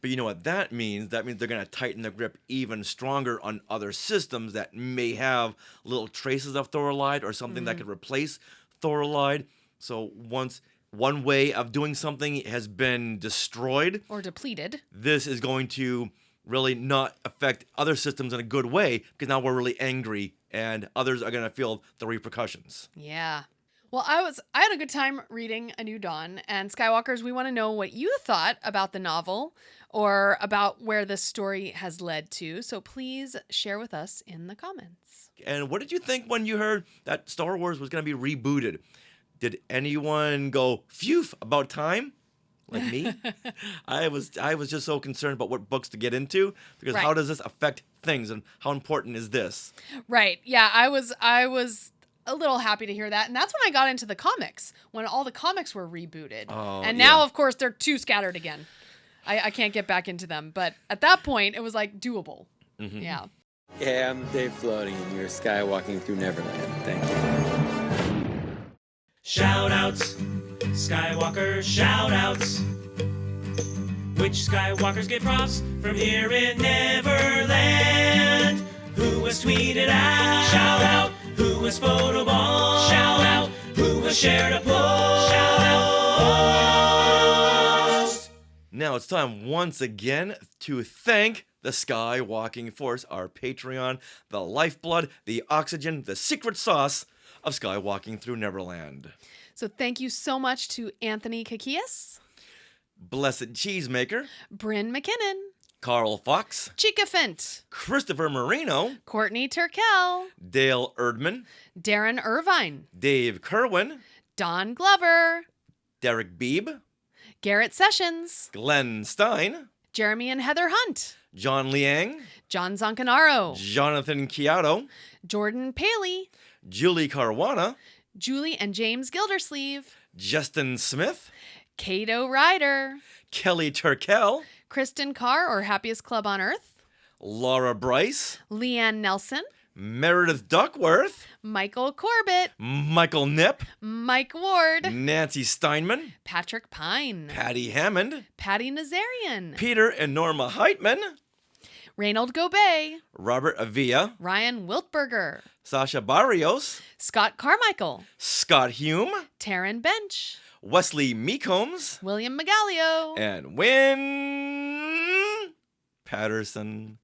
But you know what that means? That means they're going to tighten their grip even stronger on other systems that may have little traces of Thorolide or something that could replace Thorolide. So once one way of doing something has been destroyed or depleted, this is going to really not affect other systems in a good way because now we're really angry and others are going to feel the repercussions. Yeah. Well, I had a good time reading A New Dawn, and Skywalkers, we want to know what you thought about the novel or about where this story has led to. So please share with us in the comments. And what did you think when you heard that Star Wars was going to be rebooted? Did anyone go, phew, about time? Like me? I was just so concerned about what books to get into because how does this affect things and how important is this? Right. Yeah, I was a little happy to hear that. And that's when I got into the comics, when all the comics were rebooted. Oh, and now, of course, they're too scattered again. I can't get back into them. But at that point, it was like doable. Yeah. Hey, I'm Dave Filoni, and you're skywalking through Neverland. Thank you. Shout-outs, Skywalker shout-outs. Which Skywalkers get props from here in Neverland? Who was tweeted out? Shout-out. Who was photobombed? Shout-out. Who was shared a post? Shout-out. Now it's time once again to thank the Skywalking Force, our Patreon, the lifeblood, the oxygen, the secret sauce of Skywalking through Neverland. So thank you so much to Anthony Kakias, Blessed Cheesemaker, Bryn McKinnon, Carl Fox, Chica Fent, Christopher Marino, Courtney Turkel, Dale Erdman, Darren Irvine, Dave Kerwin, Don Glover, Derek Beebe, Garrett Sessions, Glenn Stein, Jeremy and Heather Hunt, John Liang, John Zancanaro, Jonathan Chiato, Jordan Paley, Julie Caruana, Julie and James Gildersleeve, Justin Smith, Cato Ryder, Kelly Turkel, Kristen Carr, or Happiest Club on Earth, Laura Bryce, Leanne Nelson, Meredith Duckworth, Michael Corbett, Michael Nip, Mike Ward, Nancy Steinman, Patrick Pine, Patty Hammond, Patty Nazarian, Peter and Norma Heitman, Reynold Gobet, Robert Avila, Ryan Wiltberger, Sasha Barrios, Scott Carmichael, Scott Hume, Taryn Bench, Wesley Meecombs, William Magalio, and Wynn Patterson.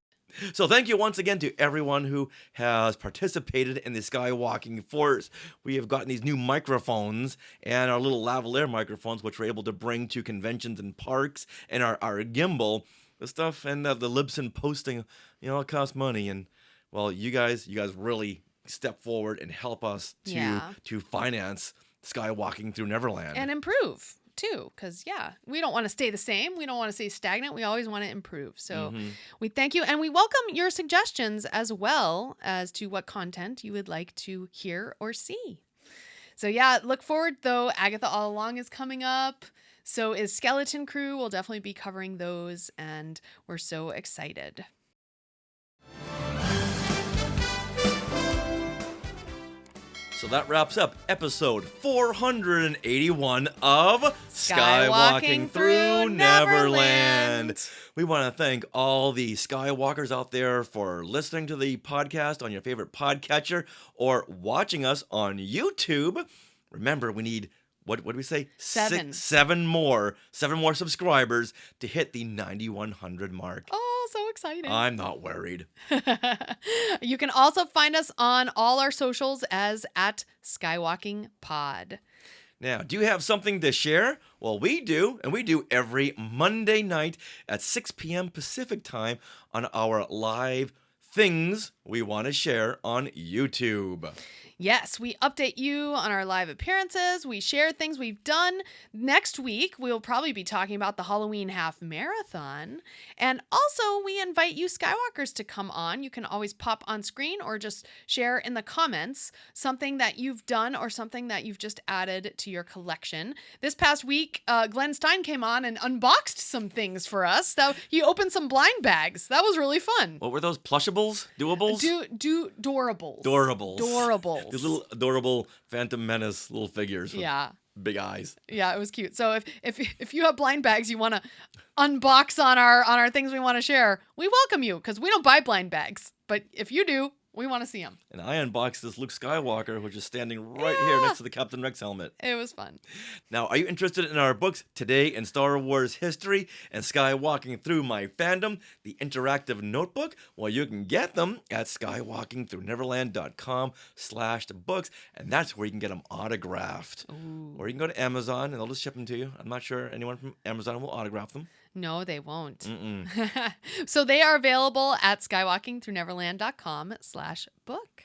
So thank you once again to everyone who has participated in the Skywalking Force. We have gotten these new microphones and our little lavalier microphones, which we're able to bring to conventions and parks, and our gimbal, the stuff, and the Libsyn posting, it costs money. And well, you guys really step forward and help us to finance Skywalking through Neverland. And improve too, because we don't want to stay the same. We don't want to stay stagnant. We always want to improve. So we thank you, and we welcome your suggestions as well as to what content you would like to hear or see. So look forward though. Agatha All Along is coming up. So is Skeleton Crew. We'll definitely be covering those, and we're so excited. So that wraps up episode 481 of Skywalking Through Neverland. We want to thank all the Skywalkers out there for listening to the podcast on your favorite podcatcher or watching us on YouTube. Remember, we need, what did we say? Seven more subscribers to hit the 9,100 mark. Oh, so exciting. I'm not worried. You can also find us on all our socials as at Skywalking Pod. Now, do you have something to share? Well, we do, and we do every Monday night at 6 p.m. Pacific time on our live things we want to share on YouTube. Yes, we update you on our live appearances. We share things we've done. Next week, we'll probably be talking about the Halloween Half Marathon. And also, we invite you Skywalkers to come on. You can always pop on screen or just share in the comments something that you've done or something that you've just added to your collection. This past week, Glenn Stein came on and unboxed some things for us. He opened some blind bags. That was really fun. What were those? Plushables? Doables? Doorables. Doorables. These little adorable Phantom Menace little figures with big eyes. Yeah, it was cute. So if you have blind bags you want to unbox on our things we want to share, we welcome you because we don't buy blind bags. But if you do, we want to see them. And I unboxed this Luke Skywalker, which is standing right here next to the Captain Rex helmet. It was fun. Now, are you interested in our books, Today in Star Wars History and Skywalking Through My Fandom, the interactive notebook? Well, you can get them at skywalkingthrough.neverland.com/books, and that's where you can get them autographed. Ooh. Or you can go to Amazon, and they'll just ship them to you. I'm not sure anyone from Amazon will autograph them. No, they won't. So they are available at skywalkingthrough.neverland.com/book.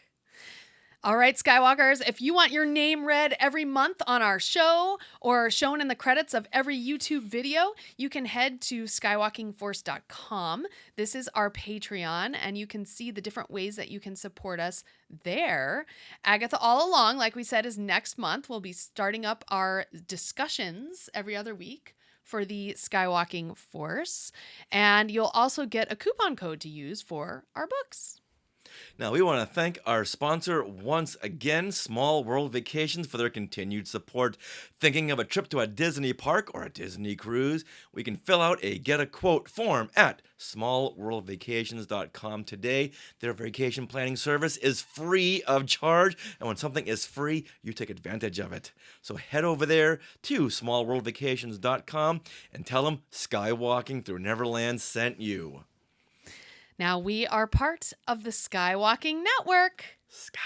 All right, Skywalkers, if you want your name read every month on our show or shown in the credits of every YouTube video, you can head to skywalkingforce.com. This is our Patreon, and you can see the different ways that you can support us there. Agatha All Along, like we said, is next month. We'll be starting up our discussions every other week for the Skywalking Force, and you'll also get a coupon code to use for our books. Now, we want to thank our sponsor once again, Small World Vacations, for their continued support. Thinking of a trip to a Disney park or a Disney cruise? We can fill out a Get a Quote form at smallworldvacations.com today. Their vacation planning service is free of charge, and when something is free, you take advantage of it. So head over there to smallworldvacations.com and tell them Skywalking Through Neverland sent you. Now we are part of the Skywalking Network. Skynet.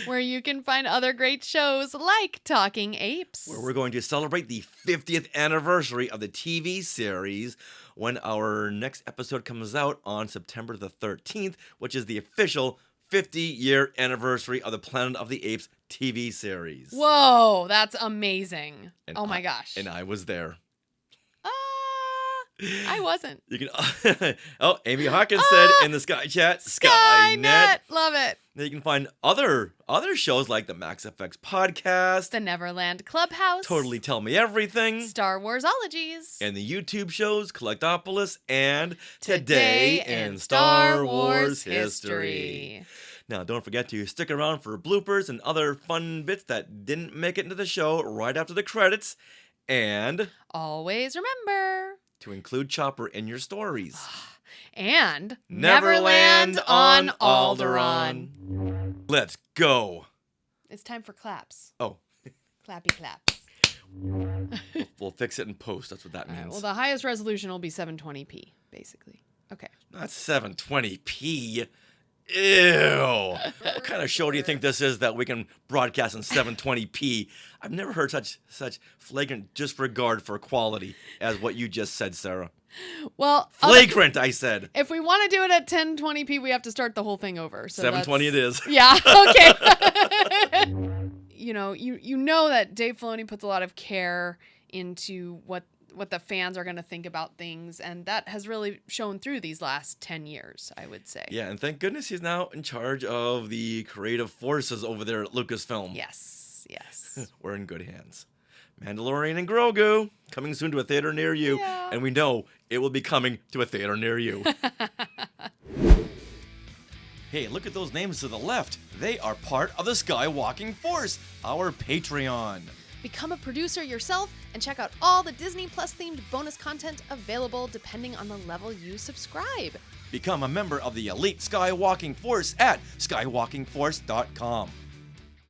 Where you can find other great shows like Talking Apes. Where we're going to celebrate the 50th anniversary of the TV series when our next episode comes out on September the 13th, which is the official 50-year anniversary of the Planet of the Apes TV series. Whoa, that's amazing. Oh my gosh. And I was there. I wasn't. You can. Oh, Amy Hawkins said in the Sky Chat, Skynet. Love it. Now you can find other shows like the Max FX podcast, the Neverland Clubhouse, Totally Tell Me Everything, Star Warsologies, and the YouTube shows Collectopolis and Today in Star Wars History. Now, don't forget to stick around for bloopers and other fun bits that didn't make it into the show right after the credits. And always remember to include Chopper in your stories. And Neverland on Alderaan. Let's go. It's time for claps. Oh. Clappy claps. We'll fix it in post. That's what that means. Right, well, the highest resolution will be 720p, basically. Okay. Not 720p. Ew. What kind of show do you think this is that we can broadcast in 720p? I've never heard such flagrant disregard for quality as what you just said, Sarah. Well, flagrant, I said. If we want to do it at 1020p, we have to start the whole thing over. So 720 it is. Yeah, okay. you know that Dave Filoni puts a lot of care into what the fans are going to think about things, and that has really shown through these last 10 years, I would say. Yeah, and thank goodness he's now in charge of the creative forces over there at Lucasfilm. Yes. We're in good hands. Mandalorian and Grogu coming soon to a theater near you, and we know it will be coming to a theater near you. Hey, look at those names to the left. They are part of the Skywalking Force, our Patreon. Become a producer yourself and check out all the Disney Plus themed bonus content available depending on the level you subscribe. Become a member of the elite Skywalking Force at skywalkingforce.com.